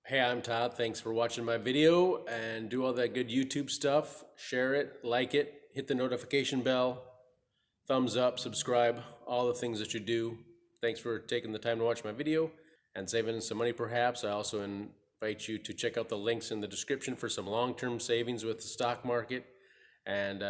Hey, I'm Todd. Thanks for watching my video and do all that good YouTube stuff. Share it, like it, hit the notification bell, thumbs up, subscribe, all the things that you do. Thanks for taking the time to watch my video and saving some money perhaps. I also invite you to check out the links in the description for some long-term savings with the stock market and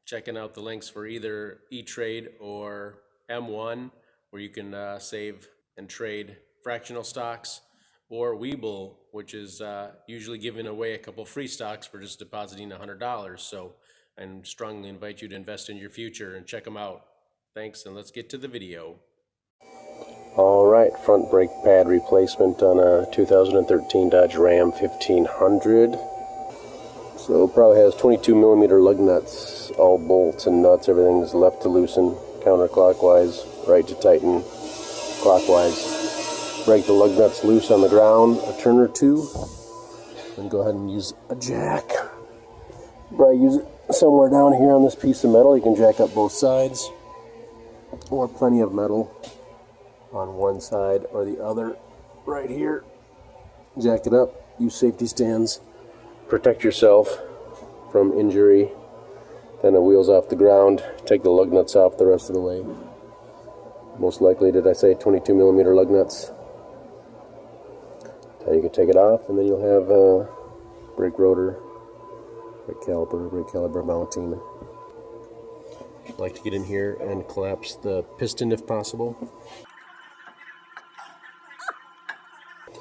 checking out the links for either E-Trade or M1 where you can save and trade fractional stocks, or Webull, which is usually giving away a couple free stocks for just depositing $100. So I strongly invite you to invest in your future and check them out. Thanks, and let's get to the video. All right, front brake pad replacement on a 2013 Dodge Ram 1500. So it probably has 22 millimeter lug nuts, all bolts and nuts. Everything's left to loosen, counterclockwise, right to tighten, clockwise. Break the lug nuts loose on the ground a turn or two, and go ahead and use a jack. Probably use it somewhere down here on this piece of metal. You can jack up both sides, or plenty of metal on one side or the other. Right here, jack it up, use safety stands, protect yourself from injury. Then the wheels off the ground, take the lug nuts off the rest of the way. Most likely, did I say 22 millimeter lug nuts? Now you can take it off, and then you'll have brake rotor, brake caliper mounting. I'd like to get in here and collapse the piston if possible.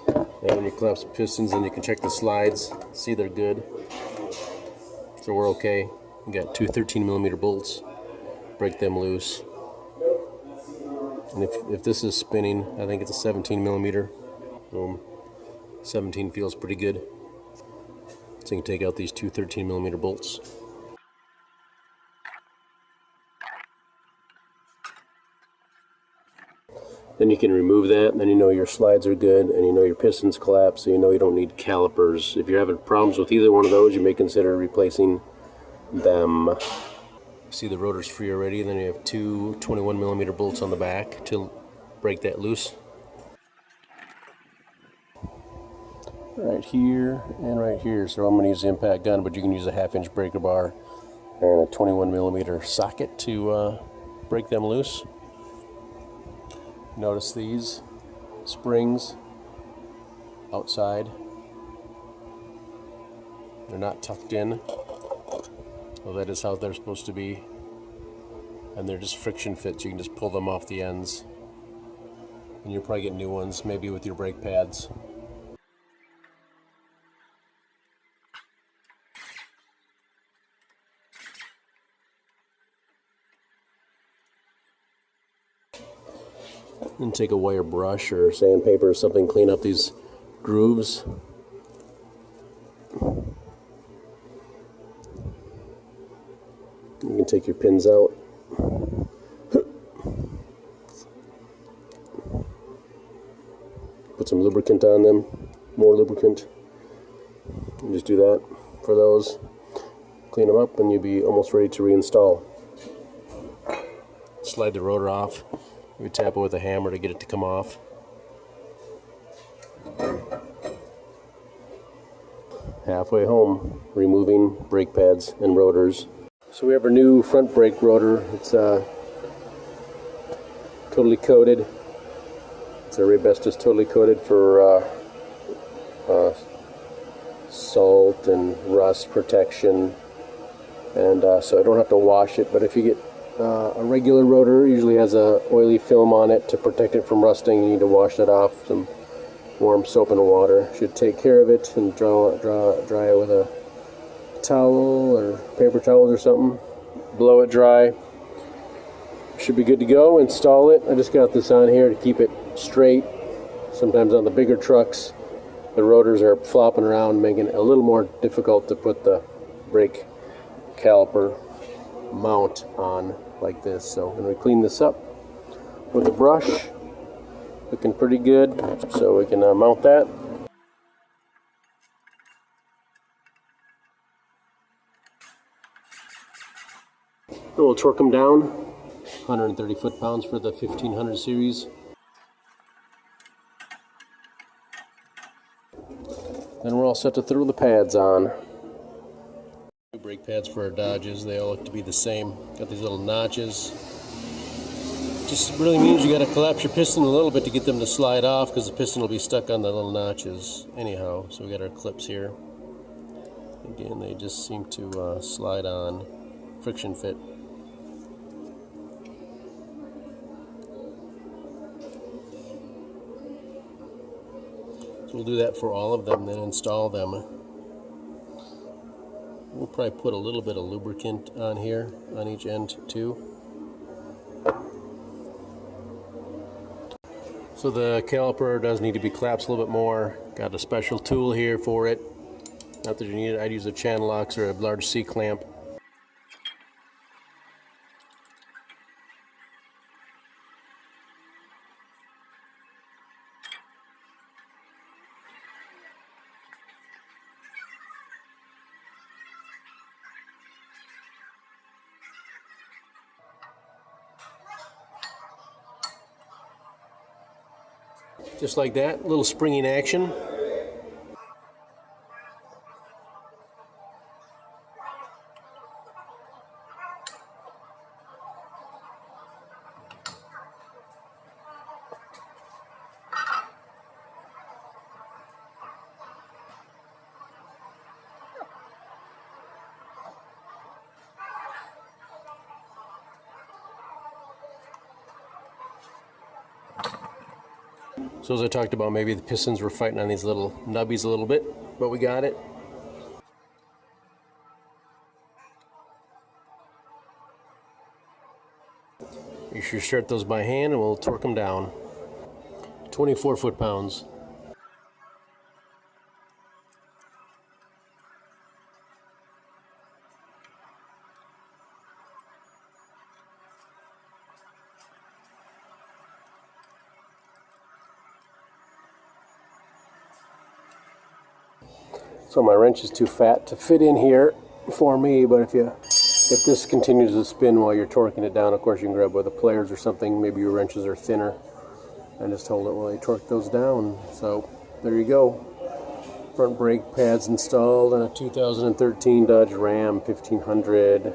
And when you collapse the pistons, then you can check the slides, see they're good. So we're okay. We got two 13 millimeter bolts. Break them loose. And if this is spinning, I think it's a 17 millimeter. Boom. 17 feels pretty good. So you can take out these two 13 millimeter bolts. Then you can remove that, and then you know your slides are good, and you know your pistons collapse, so you know you don't need calipers. If you're having problems with either one of those, you may consider replacing them. See, the rotor's free already, and then you have two 21 millimeter bolts on the back to break that loose. Right here and right here. So I'm going to use the impact gun, but you can use a 1/2-inch breaker bar and a 21 millimeter socket to break them loose. Notice these springs outside. They're not tucked in. Well, that is how they're supposed to be. And they're just friction fit, so you can just pull them off the ends. And you'll probably get new ones, maybe with your brake pads. And take a wire brush or sandpaper or something, clean up these grooves. You can take your pins out. Put some lubricant on them, more lubricant. And just do that for those. Clean them up and you'll be almost ready to reinstall. Slide the rotor off. We tap it with a hammer to get it to come off. Halfway home, removing brake pads and rotors. So we have our new front brake rotor. It's totally coated. It's our asbestos totally coated for salt and rust protection. And so I don't have to wash it, but if you get a regular rotor, usually has a oily film on it to protect it from rusting. You need to wash that off. Some warm soap and water should take care of it, and dry it with a towel or paper towels or something. Blow it dry. Should be good to go. Install it. I just got this on here to keep it straight. Sometimes on the bigger trucks, the rotors are flopping around, making it a little more difficult to put the brake caliper mount on like this. So I'm going to clean this up with a brush. Looking pretty good, so we can mount that. And we'll torque them down. 130 foot-pounds for the 1500 series. Then we're all set to throw the pads on. Two brake pads for our Dodges. They all look to be the same. Got these little notches. Just really means you got to collapse your piston a little bit to get them to slide off, because the piston will be stuck on the little notches anyhow. So we got our clips here. Again, they just seem to slide on, friction fit. So we'll do that for all of them, then install them. We'll probably put a little bit of lubricant on here, on each end too. So the caliper does need to be collapsed a little bit more. Got a special tool here for it. Not that you need it, I'd use a channel locks or a large C-clamp. Just like that, a little springing action. So as I talked about, maybe the pistons were fighting on these little nubbies a little bit, but we got it. You should start those by hand and we'll torque them down. 24 foot-pounds. So my wrench is too fat to fit in here for me, but if this continues to spin while you're torquing it down, of course you can grab with the pliers or something. Maybe your wrenches are thinner, and just hold it while you torque those down. So there you go. Front brake pads installed on a 2013 Dodge Ram 1500.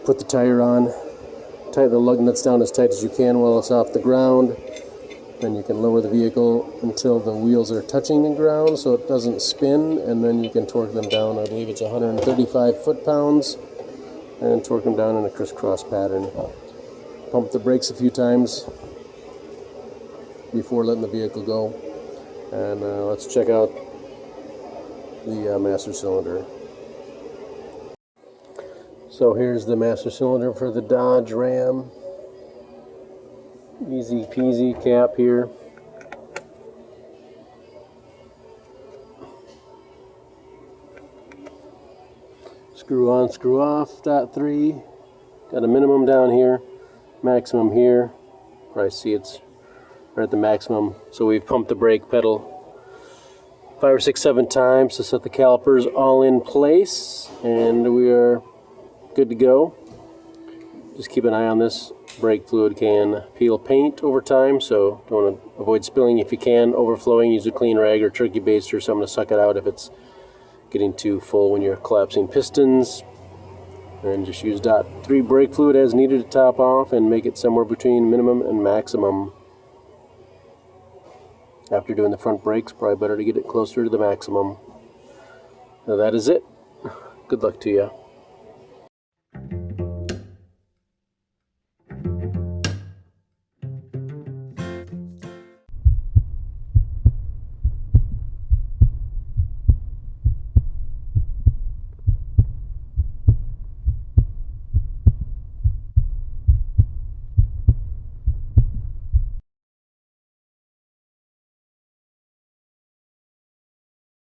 Put the tire on, tighten the lug nuts down as tight as you can while it's off the ground. Then you can lower the vehicle until the wheels are touching the ground so it doesn't spin, and then you can torque them down. I believe it's 135 foot-pounds, and torque them down in a crisscross pattern. Pump the brakes a few times before letting the vehicle go. And let's check out the master cylinder. So here's the master cylinder for the Dodge Ram. Easy peasy cap here. Screw on, screw off, .3. Got a minimum down here, maximum here. Probably see it's right at the maximum. So we've pumped the brake pedal 5 or 6, 7 times to set the calipers all in place, and we are good to go. Just keep an eye on this. Brake fluid can peel paint over time, so don't want to avoid spilling if you can. Overflowing, use a clean rag or turkey baster or something to suck it out if it's getting too full when you're collapsing pistons. And just use .3 brake fluid as needed to top off and make it somewhere between minimum and maximum. After doing the front brakes, probably better to get it closer to the maximum. So that is it. Good luck to you.